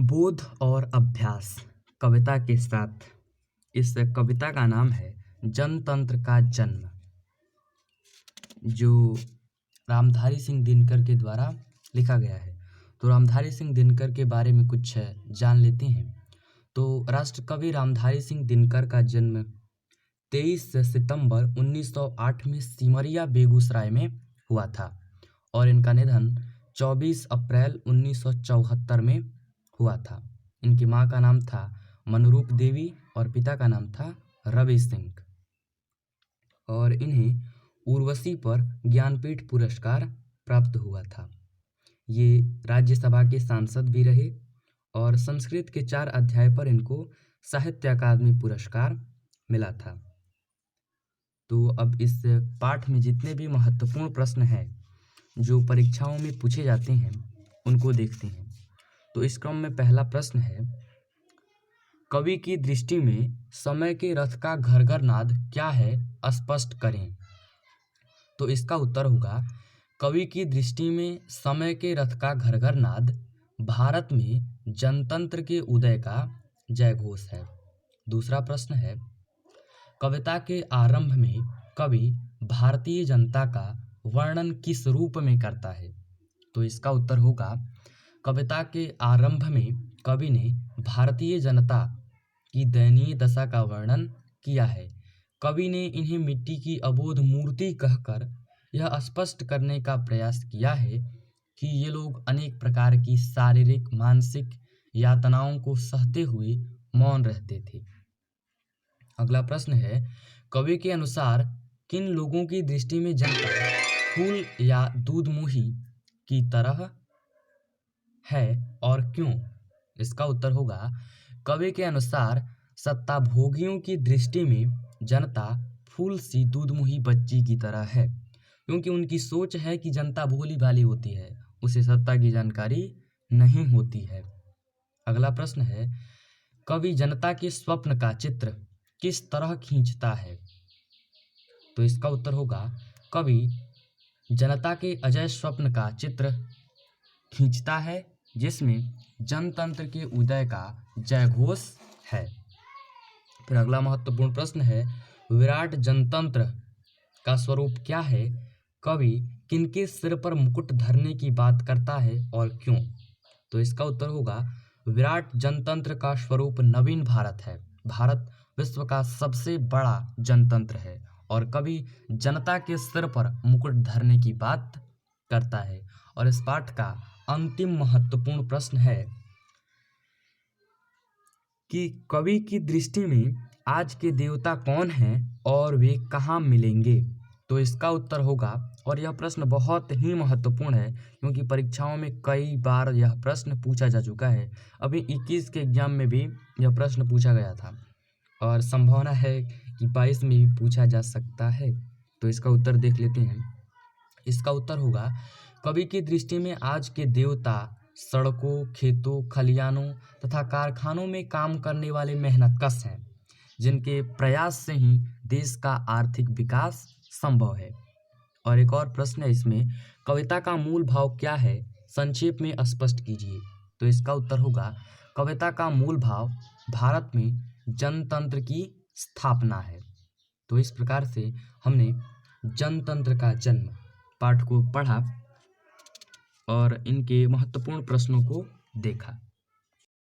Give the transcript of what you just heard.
बोध और अभ्यास कविता के साथ। इस कविता का नाम है जनतंत्र का जन्म, जो रामधारी सिंह दिनकर के द्वारा लिखा गया है। तो रामधारी सिंह दिनकर के बारे में कुछ जान लेते हैं। तो राष्ट्रकवि रामधारी सिंह दिनकर का जन्म 23 सितंबर 1908 में सिमरिया बेगूसराय में हुआ था और इनका निधन 24 अप्रैल 1974 में हुआ था। इनकी माँ का नाम था मनरूप देवी और पिता का नाम था रवि सिंह, और इन्हें उर्वशी पर ज्ञानपीठ पुरस्कार प्राप्त हुआ था। ये राज्यसभा के सांसद भी रहे और संस्कृत के 4 अध्याय पर इनको साहित्य अकादमी पुरस्कार मिला था। तो अब इस पाठ में जितने भी महत्वपूर्ण प्रश्न हैं जो परीक्षाओं में पूछे जाते हैं उनको देखते हैं। तो इस क्रम में पहला प्रश्न है, कवि की दृष्टि में समय के रथ का घर घर नाद क्या है, स्पष्ट करें। तो इसका उत्तर होगा, कवि की दृष्टि में समय के रथ का घर घर नाद भारत में जनतंत्र के उदय का जयघोष है। दूसरा प्रश्न है, कविता के आरंभ में कवि भारतीय जनता का वर्णन किस रूप में करता है। तो इसका उत्तर होगा, कविता के आरंभ में कवि ने भारतीय जनता की दयनीय दशा का वर्णन किया है। कवि ने इन्हें मिट्टी की अबोध मूर्ति कहकर यह स्पष्ट करने का प्रयास किया है कि ये लोग अनेक प्रकार की शारीरिक मानसिक यातनाओं को सहते हुए मौन रहते थे। अगला प्रश्न है, कवि के अनुसार किन लोगों की दृष्टि में जनता फूल या दूधमुही की तरह है और क्यों। इसका उत्तर होगा, कवि के अनुसार सत्ताभोगियों की दृष्टि में जनता फूल सी दूधमुही बच्ची की तरह है, क्योंकि उनकी सोच है कि जनता भोली भाली होती है, उसे सत्ता की जानकारी नहीं होती है। अगला प्रश्न है, कवि जनता के स्वप्न का चित्र किस तरह खींचता है। तो इसका उत्तर होगा, कवि जनता के अजय स्वप्न का चित्र खींचता है जिसमें जनतंत्र के उदय का जयघोष है। फिर अगला महत्वपूर्ण प्रश्न है, विराट जनतंत्र का स्वरूप क्या है, कवि किनके सिर पर मुकुट धरने की बात करता है और क्यों। तो इसका उत्तर होगा, विराट जनतंत्र का स्वरूप नवीन भारत है। भारत विश्व का सबसे बड़ा जनतंत्र है और कवि जनता के सिर पर मुकुट धरने की बात करता है। और इस पाठ का अंतिम महत्वपूर्ण प्रश्न है कि कवि की दृष्टि में आज के देवता कौन हैं और वे कहाँ मिलेंगे। तो इसका उत्तर होगा, और यह प्रश्न बहुत ही महत्वपूर्ण है क्योंकि परीक्षाओं में कई बार यह प्रश्न पूछा जा चुका है। अभी 21 के एग्जाम में भी यह प्रश्न पूछा गया था और संभावना है कि 22 में भी पूछा जा सकता है। तो इसका उत्तर देख लेते हैं। इसका उत्तर होगा, कवि की दृष्टि में आज के देवता सड़कों, खेतों, खलियानों तथा कारखानों में काम करने वाले मेहनतकश हैं, जिनके प्रयास से ही देश का आर्थिक विकास संभव है। और एक और प्रश्न है इसमें, कविता का मूल भाव क्या है, संक्षेप में स्पष्ट कीजिए। तो इसका उत्तर होगा, कविता का मूल भाव भारत में जनतंत्र की स्थापना है। तो इस प्रकार से हमने जनतंत्र का जन्म पाठ को पढ़ा और इनके महत्वपूर्ण प्रश्नों को देखा।